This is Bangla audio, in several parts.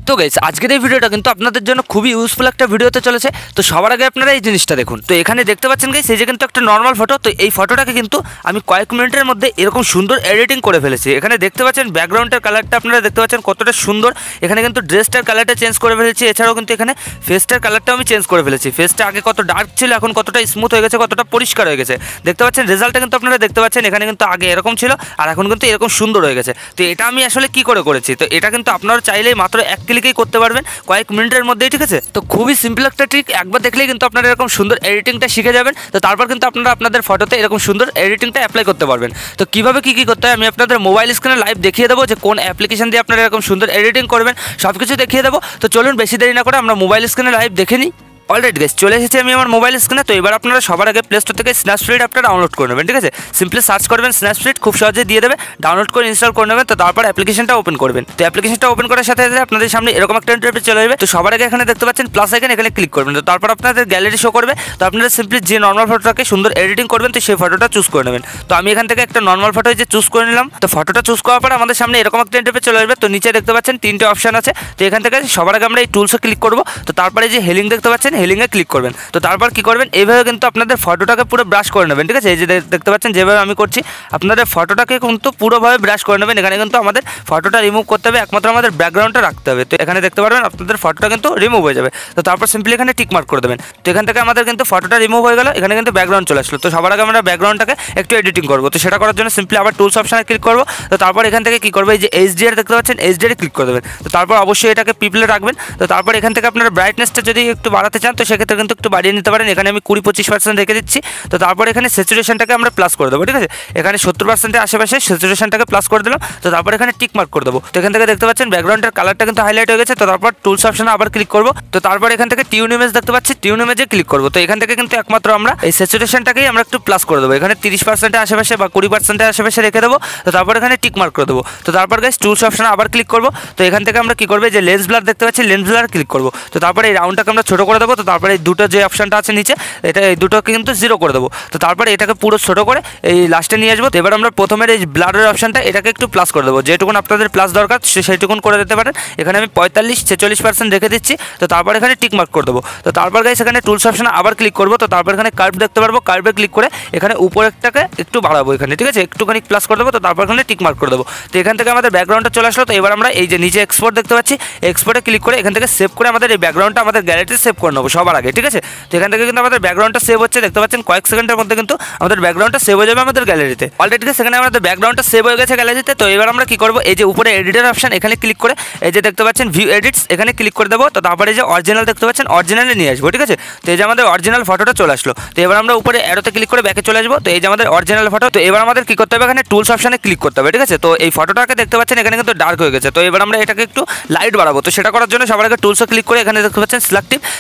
তো গাইস আজকের এই ভিডিওটা কিন্তু আপনাদের জন্য খুবই ইউজফুল একটা ভিডিওতে চলেছে। তো সবার আগে আপনারা এই জিনিসটা দেখুন। তো এখানে দেখতে পাচ্ছেন গাইস এই যে কিন্তু একটা নর্মাল ফটো। তো এই ফটোটাকে কিন্তু আমি কয়েক মিনিটের মধ্যে এরকম সুন্দর এডিটিং করে ফেলেছি। এখানে দেখতে পাচ্ছেন ব্যাকগ্রাউন্ডের কালারটা আপনারা দেখতে পাচ্ছেন কতটা সুন্দর। এখানে কিন্তু ড্রেসটার কালারটা চেঞ্জ করে ফেলেছি, এছাড়াও কিন্তু এখানে ফেসটার কালারটাও আমি চেঞ্জ করে ফেলেছি। ফেসটা আগে কত ডার্ক ছিল, এখন কতটা স্মুথ হয়ে গেছে, কতটা পরিষ্কার হয়ে গেছে। দেখতে পাচ্ছেন রেজাল্টটা কিন্তু আপনারা দেখতে পাচ্ছেন। এখানে কিন্তু আগে এরকম ছিল আর এখন কিন্তু এরকম সুন্দর হয়ে গেছে। তো এটা আমি আসলে কি করে করেছি, তো এটা কিন্তু আপনারা চাইলেই মাত্র এক ক্লিকেই করতে পারবেন কয়েক মিনিটের মধ্যেই, ঠিক আছে। তো খুবই সিম্পল একটা ট্রিক, একবার দেখলেই কিন্তু আপনারা এরকম সুন্দর এডিটিংটা শিখে যাবেন। তো তারপর কিন্তু আপনারা আপনাদের ফটোতে এরকম সুন্দর এডিটিংটা অ্যাপ্লাই করতে পারবেন। তো কীভাবে কী করতে হয় আমি আপনাদের মোবাইল স্ক্রিনে লাইভ দেখিয়ে দেবো, যে কোন অ্যাপ্লিকেশন দিয়ে আপনারা এরকম সুন্দর এডিটিং করবেন সব কিছু দেখিয়ে দেবো। তো চলুন বেশি দেরি না করে আমরা মোবাইল স্ক্রিনে লাইভ দেখে নিই। অলরেডি গাইস চলে এসেছি আমি আমার মোবাইল স্ক্রিনে। তো এবার আপনারা সবার আগে প্লে স্টোর থেকে স্ন্যাপসিড অ্যাপটা ডাউনলোড করে নেবেন, ঠিক আছে। সিম্পলি সার্চ করবেন স্ন্যাপসিড, খুব সহজে দিয়ে দেবে, ডাউনলোড করে ইনস্টল করে নেবেন। তো তারপর অ্যাপ্লিকেশনটা ওপেন করবেন। তো অ্যাপ্লিকেশনটা ওপেন করার সাথে সাথে আপনাদের সামনে এরকম একটা ইন্টারফেস চলে যাবে। তো সবার আগে এখানে দেখতে পাচ্ছেন প্লাস আইকন, এখানে ক্লিক করবেন। তো তারপর আপনাদের গ্যালারি শো করবে। তো আপনারা সিম্পলি যে নর্মাল ফটোটাকে সুন্দর এডিটিং করবেন তো সেই ফটোটা চুজ করে নেবেন। তো আমি এখান থেকে একটা নর্মাল ফটো যে চুজ করে নিলাম। তো ফটোটা চুজ করার পর আমাদের সামনে এরকম একটা ইন্টারফেস চলে আসবে। তো নিচে দেখতে পাচ্ছেন তিনটে অপশন আছে। তো এখান থেকে সবার আগে আমরা এই টুলসে ক্লিক করব। তো তারপরে যে হেলিং দেখতে পাচ্ছেন, হেলিংয়ে ক্লিক করবেন। তো তারপর কি করবেন, এইভাবে কিন্তু আপনাদের ফটোটাকে পুরো ব্রাশ করে নেবেন, ঠিক আছে। এই যে দেখতে পাচ্ছেন যেভাবে আমি করছি, আপনাদের ফটোটাকে কিন্তু পুরোভাবে ব্রাশ করে নেবেন। এখানে কিন্তু আমাদের ফটোটা রিমুভ করতে হবে, একমাত্র আমাদের ব্যাকগ্রাউন্ডটা রাখতে হবে। তো এখানে দেখতে পারবেন আপনাদের ফটোটা কিন্তু রিমুভ হয়ে যাবে। তো তারপর সিম্পলি এখানে টিক মার্ক করে দেবেন। তো এখান থেকে আমাদের কিন্তু ফটোটা রিমুভ হয়ে গেল, এখানে কিন্তু ব্যাকগ্রাউন্ড চলে আসলো। তো সবার আগে আমরা ব্যাকগ্রাউন্ডটাকে একটু এডিটিং করবো। তো সেটা করার জন্য সিম্পলি আবার টুলস অপশনে ক্লিক করবো। তো তারপর এখান থেকে কি করবো, এই যে এইচডিআর দেখতে পাচ্ছেন, এইচডিআর ক্লিক করে দেবেন। তো তারপর অবশ্যই এটাকে পিপলে রাখবেন। তো তারপর এখান থেকে আপনারা ব্রাইটনেসটা যদি একটু বাড়াতে চান তো সেক্ষেত্রে কিন্তু একটু বাড়িয়ে নিতে পারেন। এখানে আমি 20-25% রেখে দিচ্ছি। তো তারপর এখানে স্যাচুরেশনটাকে আমরা প্লাস করে দেবো, ঠিক আছে। এখানে 70%-এর আশেপাশে স্যাচুরেশনটাকে প্লাস করে দিলাম। তো তারপর এখানে টিক মার্ক করে দেবো। তো এখান থেকে দেখতে পাচ্ছেন ব্যাকগ্রাউন্ডের কালারটা কিন্তু হাইলাইট হয়ে গেছে। তো তারপর টুলস অপশনে আবার ক্লিক করবো। তো তারপর এখান থেকে টিউন ইমেজ দেখতে পাচ্ছি, টিউন ইমেজে ক্লিক করবো। তো এখান থেকে কিন্তু একমাত্র আমরা এই স্যাচুরেশনটাকেই আমরা একটু প্লাস করে দেবো। এখানে 30%-এর আশেপাশে বা 20%-এর আশেপাশে রেখে দেবো। তো তারপর এখানে টিক মার্ক করে দেবো। তো তারপর গাইস টুলস অপশনে আবার ক্লিক করবো। তো এখান থেকে আমরা কি করবো, যে লেন্স ব্লার দেখতে পাচ্ছি, লেন্স ব্লার ক্লিক করবো। তো তারপরে এই রাউন্ডটাকে আমরা ছোটো করে দেবো। তো তারপরে এই দুটো যে অপশনটা আছে নিচে, এটা এই দুটোকে কিন্তু 0 করে দেবো। তো তারপরে এটাকে পুরো ছোটো করে এই লাস্টে নিয়ে আসবো। তো এবার আমরা প্রথমের এই ব্লারের অপশনটা এটাকে একটু প্লাস করে দেবো। যেটুকুন আপনাদের প্লাস দরকার সেইটুকুন করে দিতে পারেন। এখানে আমি 45-46% রেখে দিচ্ছি। তো তারপর এখানে টিক মার্ক করে দেবো। তো তারপর গাইস এখানে টুলস অপশনে আবার ক্লিক করবো। তো তারপর এখানে কার্ভ দেখতে পারবো, কার্ভে ক্লিক করে এখানে উপরেরটাকে একটু বাড়াবো এখানে, ঠিক আছে, একটুখানি প্লাস করে দেবো। তো তারপর এখানে টিক মার্ক করে দেবো। তো এখান থেকে আমাদের ব্যাকগ্রাউন্ডটা চলে আসলো। তো এবার আমরা এই যে নিচে এক্সপোর্ট দেখতে পাচ্ছি, এক্সপোর্টে ক্লিক করে এখান থেকে সেভ করে আমাদের এই ব্যাকগ্রাউন্ডটা আমাদের গ্যালারিতে সেভ করে নেবো সবার আগে, ঠিক আছে। তো এখান থেকে কিন্তু আমাদের ব্যাকগ্রাউন্ডটা সেভ হচ্ছে, দেখতে পাচ্ছেন কয়েক সেকেন্ডের মধ্যে কিন্তু আমাদের ব্যাকগ্রাউন্ডটা সেভ হয়ে যাবে আমাদের গ্যালারিতে। অলরেডি সেখানে আমাদের ব্যাকগ্রাউন্ডটা সেভ হয়ে গেছে গ্যালারিতে। তো এবার আমরা কি করবো, এই যে উপরে এডিটর অপশন এখানে ক্লিক করে এই যে দেখতে পাচ্ছেন ভিউ এডিটস, এখানে ক্লিক করে দেবো। তো তারপরে যে অরিজিনাল দেখতে পাচ্ছেন, অরিজিনালে নিয়ে আসবো, ঠিক আছে। তো এই যে আমাদের অরিজিনাল ফটোটা চলে আসলো। তো এবার আমরা উপরে অ্যারোতে ক্লিক করে ব্যাকে চলে আসবো। তো এই যে আমাদের অরিজিনাল ফটো। তো এবার আমাদের কি করতে হবে, এখানে টুলস অপশনে ক্লিক করতে হবে, ঠিক আছে। তো এই ফটোটাকে দেখতে পাচ্ছেন এখানে কিন্তু ডার্ক হয়ে গেছে। তো এবার আমরা এটাকে একটু লাইট বাড়াবো। তো সেটা করার জন্য সবার আগে টুলসে ক্লিক করে এখানে দেখতে পাচ্ছেন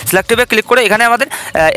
সিলেক্টিভে ক্লিক করে এখানে আমাদের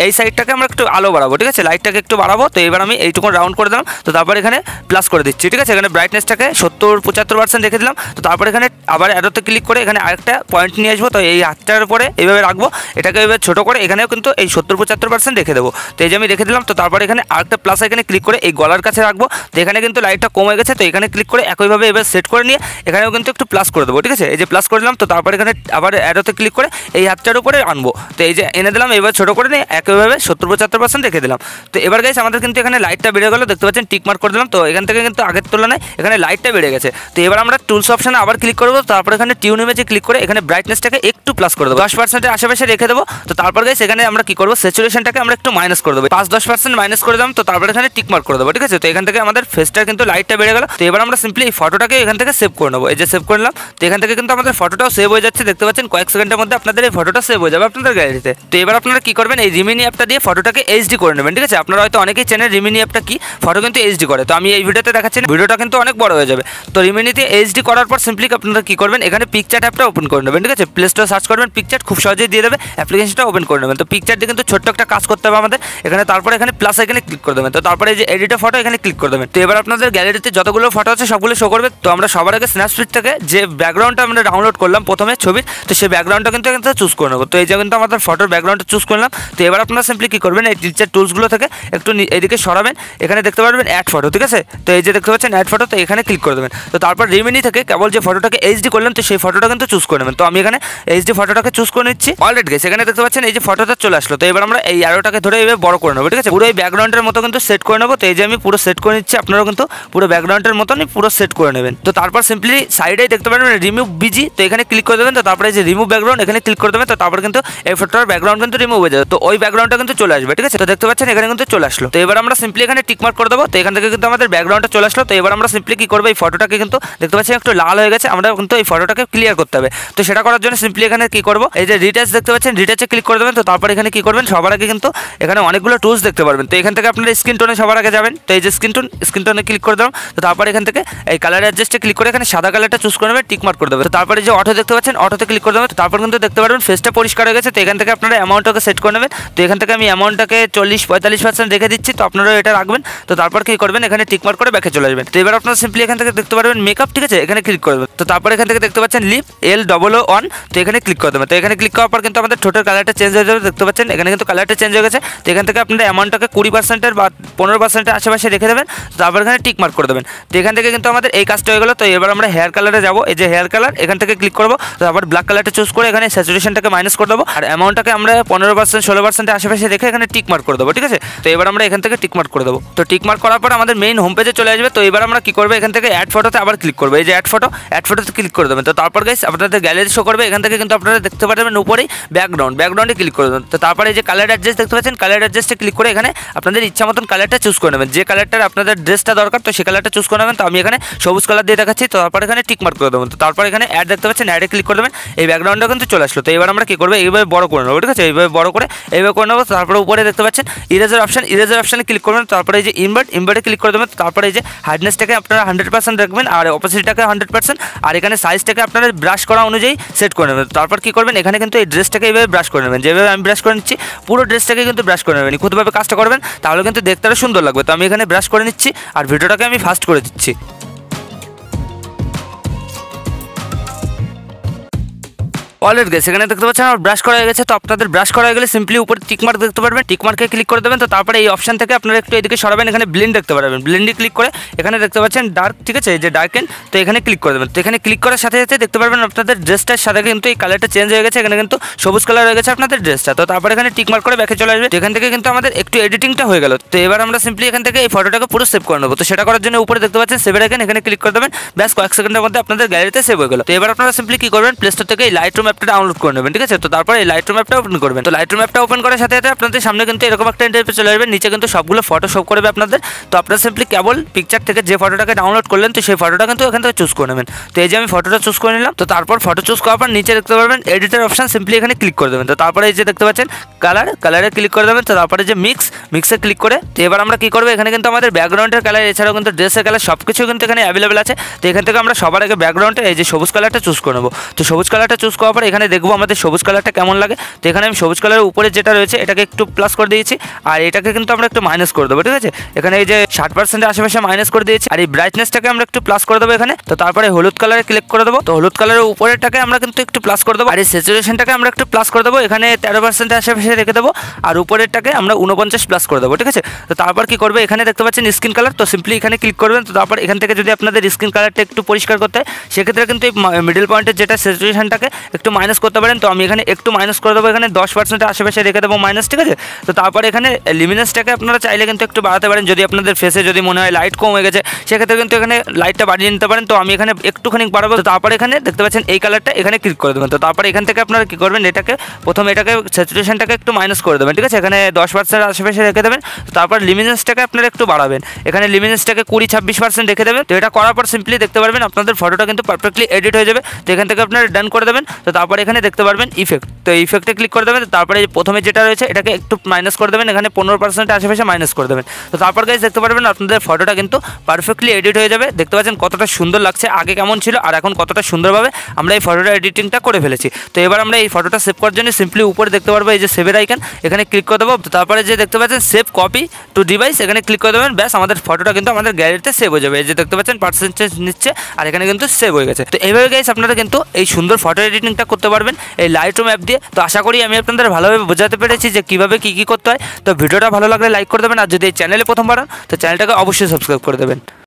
এই সাইডটাকে আমরা একটু আলো বাড়াবো, ঠিক আছে, লাইটটাকে একটু বাড়াবো। তো এবার আমি এইটুকু রাউন্ড করে দিলাম। তো তারপর এখানে প্লাস করে দিচ্ছি, ঠিক আছে। এখানে ব্রাইটনেসটাকে 70-75% রেখে দিলাম। তো তারপর এখানে আবার অ্যারোতে ক্লিক করে এখানে আরেকটা পয়েন্ট নিয়ে আসবো। তো এই হাতটার উপরে এইভাবে রাখবো, এটাকে এইভাবে ছোটো করে এখানেও কিন্তু এই 70-75% রেখে দেবো। তো এই যে আমি রেখে দিলাম। তো তারপর এখানে আরেকটা প্লাস এখানে ক্লিক করে এই গলার কাছে রাখবো। তো এখানে কিন্তু লাইটটা কমে গেছে। তো এখানে ক্লিক করে একইভাবে এবার সেট করে নিয়ে এখানেও কিন্তু একটু প্লাস করে দেবো, ঠিক আছে। এই যে প্লাস করে দিলাম। তো তারপর এখানে আবার অ্যারোতে ক্লিক করে এই হাতটার উপরে আনবো। তো এই যে এনে দিলাম, এবার ছোটো করে নিয়ে একইভাবে 70-75% রেখে দিলাম। তো এবার গাইস আমাদের কিন্তু এখানে লাইটটা বেড়ে গেলো, দেখতে পাচ্ছেন টিক মার্ক করে দিলাম। তো এখান থেকে কিন্তু আগের তুলনায় এখানে লাইটটা বেড়ে গেছে। তো এবার আমরা টুলস অপশনে আবার ক্লিক করবো। তারপর এখানে টিউন ইমেজে ক্লিক করে এখানে ব্রাইটনেসটাকে একটু প্লাস করে দেবো, 10%-এর আশেপাশে রেখে দেবো। তো তারপর গাইস এখানে আমরা কি করবো, স্যাচুরেশনটাকে আমরা একটু মাইনাস করে দেবো, 5-10% মাইনাস করে দিলাম। তো তারপর এখানে টিক মার্ক করে দেবো, ঠিক আছে। তো এখান থেকে আমাদের ফেসটার কিন্তু লাইটটা বেড়ে গেল। তো এবার আমরা সিম্পলি এই ফটোটাকে এখান থেকে সেভ করে নেবো। এই যে সেভ করে নিলাম। তো এখান থেকে কিন্তু আমাদের ফটোটাও সেভ হয়ে যাচ্ছে, দেখতে পাচ্ছেন কয়েক সেকেন্ডের মধ্যে আপনাদের এই ফটোটা সেভ হয়ে যাবে আপনাদের গ্যালারিতে। তো এবার আপনারা কি করবেন, এই রিমিনি অ্যাপটা দিয়ে ফটোটাকে এইচডি করে নেবেন, ঠিক আছে। আপনারা হয়তো অনেকেই চেনেন রিমিনি অ্যাপটা কি, ফটো কিন্তু এইচডি করে। তো আমি এই ভিডিওতে দেখাচ্ছি, ভিডিওটা কিন্তু অনেক বড় হয়ে যাবে। তো রিমিনিতে এইচডি করার পর সিম্পলি আপনারা কি করবেন, এখানে পিকচার অ্যাপটা ওপেন করে নেবেন, ঠিক আছে। প্লে স্টোরে সার্চ করবেন পিকচার, খুব সহজেই দিয়ে দেবে, অ্যাপ্লিকেশনটা ওপেন করে নেবেন। তো পিকচার দিয়ে কিন্তু ছোট্ট একটা কাজ করতে হবে আমাদের এখানে। তারপরে এখানে প্লাস এখানে ক্লিক করে দেবেন। তো তারপরে এই যে এডিটর ফটো এখানে ক্লিক করে দেবেন। তো এবার আপনাদের গ্যালারিতে যতগুলো ফটো আছে সবগুলো শো করবে। তো আমরা সবার আগে স্ন্যাপসিড থেকে যে ব্যাকগ্রাউন্ডটা আমরা ডাউনলোড করলাম প্রথমে ছবির, তো সেই ব্যাকগ্রাউন্ডটা কিন্তু এখান থেকে চুজ করে নেবো। তো এই যে কিন্তু আমাদের ফটোর ফটোর ব্যাকগ্রাউন্ডটা চুজ করলাম। তো এবার আপনারা সিম্পলি কী করবেন, এই টিচার টুলসগুলো থেকে একটু এদিকে সরাবেন, এখানে দেখতে পারবেন অ্যাড ফটো, ঠিক আছে। তো এই যে দেখতে পাচ্ছেন অ্যাড ফটো, তো এখানে ক্লিক করে দেবেন। তো তারপর রিমিনি থেকে কেবল যে ফটোটাকে এইচডি করলেন, তো সেই ফটোটা কিন্তু চুজ করে নেবেন। তো আমি এখানে এইচডি ফটোটাকে চুজ করে নিচ্ছি। অলরেডি গাইস এখানে দেখতে পাচ্ছেন এই যে ফটোটা চলে আসলো। তো এবার আমরা এই অ্যারোটাকে ধরে এইভাবে বড় করে নেবো, ঠিক আছে। পুরো এই ব্যাকগ্রাউন্ডের মতো কিন্তু সেট করে নেবো। তো এই যে আমি পুরো সেট করে নিচ্ছি, আপনারাও কিন্তু পুরো ব্যাকগ্রাউন্ডের মতনই পুরো সেট করে নেবেন। তো তারপর সিম্পলি সাইডেই দেখতে পারবেন রিমুভ বিজি, তো এখানে ক্লিক করে দেবেন। তো তারপরে এই যে রিমুভ ব্যাকগ্রাউন্ড এখানে ক্লিক করে দেবেন। তো তারপর কিন্তু এই ফটোটার ব্যাকগ্রাউন্ড কিন্তু রিমুভ হয়ে যাবে, তো ওই ব্যাকগ্রাউন্ডটা কিন্তু চলে আসবে, ঠিক আছে। তো দেখতে পাচ্ছেন এখানে কিন্তু চলে আসলো। তো এবার আমরা সিম্পলি এখানে টিক মার্ক করে দেবো। তো এখান থেকে কিন্তু আমাদের ব্যাকগ্রাউন্ডটা চলে আসলো। তো এবার আমরা সিম্পলি কি করবো, এই ফটোটাকে কিন্তু দেখতে পাচ্ছেন একটু লাল হয়ে গেছে, আমরা কিন্তু এই ফটোটাকে ক্লিয়ার করতে হবে। তো সেটা করার জন্য সিম্পলি এখানে কি করবো, এই যে রিটাচ দেখতে পাচ্ছেন, রিটাচে ক্লিক করে দেবেন। তো তারপর এখানে কি করবেন, সবার আগে কিন্তু এখানে অনেকগুলো টুলস দেখতে পারবেন। তো এখান থেকে আপনারা স্ক্রিন টোনে সবার আগে যাবেন। তো এই যে স্ক্রিন টোনে ক্লিক করে দেবেন। তো তারপর এখান থেকে এই কালার অ্যাডজাস্টে ক্লিক করে এখানে সাদা কালারটা চুজ করে নেবেন, টিক মার্ক করে দেবেন। তো তারপরে যে অটো দেখতে পাচ্ছেন, অটোতে ক্লিক করে দেবেন। তো তারপর কিন্তু দেখতে পারবেন ফেসটা পরিষ্কার হয়ে গেছে। তো এখান থেকে আপনারা অ্যামাউন্টটাকে সেট করে নেবেন। তো এখান থেকে আমি অ্যামাউন্টটাকে 40-45% রেখে দিচ্ছি। তো আপনারা এটা রাখবেন। তো তারপর কি করবেন, এখানে টিক মার্ক করে ব্যাকে চলে আসবেন। তো এবার আপনারা সিম্পলি এখান থেকে দেখতে পারবেন মেকআপ, ঠিক আছে, এখানে ক্লিক করবেন। তো তারপর এখান থেকে দেখতে পাচ্ছেন লিপ L00 তো এখানে ক্লিক করে দেবেন। তো এখানে ক্লিক করার পর কিন্তু আমাদের ঠোঁটের কালারটা চেঞ্জ হয়ে যাবে, দেখতে পাচ্ছেন এখানে কিন্তু কালারটা চেঞ্জ হয়ে গেছে। তো এখান থেকে আপনারা অ্যামাউন্টটাকে 20% বা 15% আশেপাশে রেখে দেবেন। তো তারপর এখানে টিক মার্ক করে দেবেন। তো এখান থেকে কিন্তু আমাদের এই কাজটা হয়ে গেল। তো এবার আমরা হেয়ার কালারে যাবো, এই যে হেয়ার কালার এখান থেকে ক্লিক করবো। তো তারপর ব্ল্যাক কালারটা চুজ করে এখানে স্যাচুরেশনটাকে মাইনাস করে দেবো, আর অ্যামাউন্টটাকে আমরা 15%-16% আশেপাশে রেখে এখানে টিক মার্ক করে দেবো, ঠিক আছে। তো এবার আমরা এখান থেকে টিক মার্ক করে দেবো। তো টিক মার্ক করার পর আমাদের মেইন হোম পেজে চলে আসবে। তো এবার আমরা কি করবো, এখান থেকে অ্যাড ফটোতে আবার ক্লিক করবো, এই যে অ্যাড ফটোতে ক্লিক করে দেবেন। তো তারপর গাইস আপনাদের গ্যালারি শো করবে। এখান থেকে কিন্তু আপনারা দেখতে পারবেন উপরেই ব্যাকগ্রাউন্ডে ক্লিক করে দেবেন। তো তারপরে এই যে কালার অ্যাডজাস্ট দেখতে পাচ্ছেন, কালার অ্যাডজাস্টে ক্লিক করে এখানে আপনাদের ইচ্ছা মতন কালারটা চুজ করে নেবেন, যে কালারটার আপনাদের ড্রেসটা দরকার তো সেই কালারটা চুজ করে নেবেন। তো আমি এখানে সবুজ কালার দিয়ে দেখাচ্ছি। তো তারপর এখানে টিক মার্ক করে দেবেন। তো তারপর এখানে অ্যাড দেখতে পাচ্ছেন, অ্যাডে ক্লিক করে দেবেন। এই ব্যাকগ্রাউন্ডটা কিন্তু চলে আসলো। তো এবার আমরা কি করবো, এইভাবে বড় করে নেবো, ঠিক আছে, এইভাবে বড় করে এইভাবে করে নেবো। তারপরে উপরে দেখতে পাচ্ছেন ইরেজার অপশানে ক্লিক করবেন। তারপরে এই যে ইনভার্টে ক্লিক করে দেবেন। তারপরে এই যে হার্ডনেসটাকে আপনারা 100% রাখবেন, আর অপোসিটটাকে 100%, আর এখানে সাইজটাকে আপনারা ব্রাশ করা অনুযায়ী সেট করে নেবেন। তারপর কি করবেন, এখানে কিন্তু এই ড্রেসটাকে এইভাবে ব্রাশ করে নেবেন, যেভাবে আমি ব্রাশ করে নিচ্ছি পুরো ড্রেসটাকে কিন্তু ব্রাশ করে নেবেন। খুদভাবে কাজটা করবেন, তাহলে কিন্তু দেখতে আরও সুন্দর লাগবে। তো আমি এখানে ব্রাশ করে নিচ্ছি, আর ভিডিওটাকে আমি ফাস্ট করে দিচ্ছি। অলরেডি গেছে এখানে দেখতে পাচ্ছেন আমার ব্রাশ করা হয়ে গেছে। তো আপনাদের ব্রাশ করা হয়ে গেলে সিম্পলি উপরে টিকমার্ক দেখতে পারবেন, টিকমার্কে ক্লিক করে দেবেন। তো তারপরে এই অপশন থেকে আপনারা একটু এদিকে সরাবেন, এখানে ব্লেন্ড দেখতে পারবেন, ব্লেন্ডে ক্লিক করে এখানে দেখতে পাচ্ছেন ডার্ক, ঠিক আছে, এই যে ডার্কেন, তো এখানে ক্লিক করে দেবেন। তো এখানে ক্লিক করার সাথে সাথে দেখতে পারবেন আপনাদের ড্রেসটার সাথে কিন্তু এই কালারটা চেঞ্জ হয়ে গেছে, এখানে কিন্তু সবুজ কালার হয়ে গেছে আপনাদের ড্রেসটা। তো তারপরে এখানে টিকমার্ক করে ব্যাকে চলে আসবে। এখান থেকে কিন্তু আমাদের একটু এডিটিংটা হয়ে গেল। তো এবার আমরা সিম্পলি এখান থেকে এই ফটোটাকে পুরো সেভ করে নেবো। তো সেটা করার জন্য উপরে দেখতে পাচ্ছেন সেভের আইকন, এখানে ক্লিক করে দেবেন, ব্যাস কয়েক সেকেন্ডের মধ্যে আপনাদের গ্যালারিতে সেভ হয়ে গেল। তো এবার আপনারা সিম্পলি কি করবেন, প্লে স্টোর থেকে এই লাইটরুম অ্যাপটা ডাউনলোড করে নেবেন, ঠিক আছে। তো তারপরে এই লাইটরুম অ্যাপটা ওপেন করবেন। তো লাইটরুম অ্যাপটা ওপেন করার সাথে সাথে আপনাদের সামনে কিন্তু এরকম একটা ইন্টারফেস চলে আসবে, নিচে কিন্তু সবগুলো ফটো শো করবে আপনাদের। তো আপনারা সিম্পলি কেবল পিকচার থেকে যে ফটোটাকে ডাউনলোড করলেন, তো সেই ফটোটা কিন্তু এখান থেকে চুজ করে নেবেন। তো এই যে আমি ফটোটা চুজ করে নিলাম। তো তারপর ফটো চুজ করার পর নিচে দেখতে পারবেন এডিটর অপশন, সিম্পলি এখানে ক্লিক করে দেবেন। তো তারপরে এই যে দেখতে পাচ্ছেন কালারে ক্লিক করে দেবেন। তো তারপরে যে মিক্সে ক্লিক করে, তো এবার আমরা কি করবো, এখানে কিন্তু আমাদের ব্যাকগ্রাউন্ডের কালার এছাড়াও কিন্তু ড্রেসের কালার সব কিছু কিন্তু এখানে অ্যাভেলেবেল আছে। তো এখান থেকে আমরা সবার আগে ব্যাকগ্রাউন্ডে এই যে সবুজ কালারটা চুজ করে নেবো। তো সবুজ কালারটা চুজ করার পর এখানে দেখবো আমাদের সবুজ কালারটা কেমন লাগে। তো এখানে আমি সবুজ কালারের উপরে যেটা রয়েছে এটাকে একটু প্লাস করে দিয়েছি, আর এটাকে কিন্তু আমরা একটু মাইনাস করে দেবো, ঠিক আছে। এখানে এই যে 60% আশেপাশে মাইনাস করে দিয়েছি, আর এই ব্রাইটনেসটাকে আমরা একটু প্লাস করে দেবো এখানে। তো তারপরে হলুদ কালারে ক্লিক করে দেবো। তো হলুদ কালারের উপরেরটাকে আমরা কিন্তু একটু প্লাস করে দেবো, আর এই স্যাচুরেশনটাকে আমরা একটু প্লাস করে দেবো, এখানে 13% আশেপাশে রেখে দেবো, আর উপরেরটাকে আমরা 49 প্লাস করে দেবো, ঠিক আছে। তো তারপর কি করবে, এখানে দেখতে পাচ্ছেন স্কিন কালার, তো সিম্পলি এখানে ক্লিক করবেন। তো তারপর এখান থেকে যদি আপনাদের স্কিন কালারটা একটু পরিষ্কার করতে হয়, সেক্ষেত্রে কিন্তু এই মিডল পয়েন্টের যেটা স্যাচুরেশনটাকে একটু মাইনাস করতে পারেন। তো আমি এখানে একটু মাইনাস করে দেবো, এখানে 10% আশেপাশে রেখে দেবো মাইনাস, ঠিক আছে। তো তারপর এখানে লিমিনেসটাকে আপনারা চাইলে কিন্তু একটু বাড়াতে পারেন, যদি আপনাদের ফেসে যদি মনে হয় লাইট কম হয়ে গেছে, সেক্ষেত্রে কিন্তু এখানে লাইটটা বাড়িয়ে নিতে পারেন। তো আমি এখানে একটুখানি বাড়াবো। তো তারপর এখানে দেখতে পাচ্ছেন এই কালারটা এখানে ক্লিক করে দেবেন। তো তারপর এখান থেকে আপনারা কী করবেন, এটাকে স্যাচুরেশনটাকে একটু মাইনাস করে দেবেন, ঠিক আছে, এখানে 10% আশেপাশে রেখে দেবেন। তো তারপর লিমিনেসটাকে আপনারা একটু বাড়াবেন, এখানে লিমিনেসটাকে 20-26% রেখে দেবেন। তো এটা করার পর সিম্পলি দেখতে পারবেন আপনাদের ফটোটা কিন্তু পারফেক্টলি এডিট হয়ে যাবে। তো এখান থেকে আপনারা ডান করে দেবেন। তো তারপর এখানে দেখতে পারবেন ইফেক্ট, তো ইফেক্টে ক্লিক করে দেবেন। তারপরে প্রথমে যেটা রয়েছে এটাকে একটু মাইনাস করে দেবেন, এখানে 15% আশেপাশে মাইনাস করে দেবেন। তো তারপর গাইস দেখতে পারবেন আপনাদের ফটোটা কিন্তু পারফেক্টলি এডিট হয়ে যাবে। দেখতে পাচ্ছেন কতটা সুন্দর লাগছে, আগে কেমন ছিল আর এখন কতটা সুন্দরভাবে আমরা এই ফটোটা এডিটিংটা করে ফেলেছি। তো এবার আমরা এই ফটোটা সেভ করার জন্য সিম্পলি উপরে দেখতে পারবো এই যে সেভের আইকন, এখানে ক্লিক করে দেবো। তো তারপরে যে দেখতে পাচ্ছেন সেভ কপি টু ডিভাইস, এখানে ক্লিক করে দেবেন, ব্যাস আমাদের ফটোটা কিন্তু আমাদের গ্যালারিতে সেভ হয়ে যাবে। এই যে দেখতে পাচ্ছেন পার্সেন্টেজ নিচ্ছে, আর এখানে কিন্তু সেভ হয়ে গেছে। তো এইভাবে গাইস আপনারা কিন্তু এই সুন্দর ফটো এডিটিংটা করতে পারবেন এই লাইটরুম অ্যাপ দিয়ে। তো আশা করি আমি আপনাদের ভালোভাবে বোঝাতে পেরেছি যে কীভাবে কী করতে হয়। তো ভিডিওটা ভালো লাগলে লাইক করে দেবেন, আর যদি এই চ্যানেলে প্রথমবার হন তো চ্যানেলটাকে অবশ্যই সাবস্ক্রাইব করে দেবেন।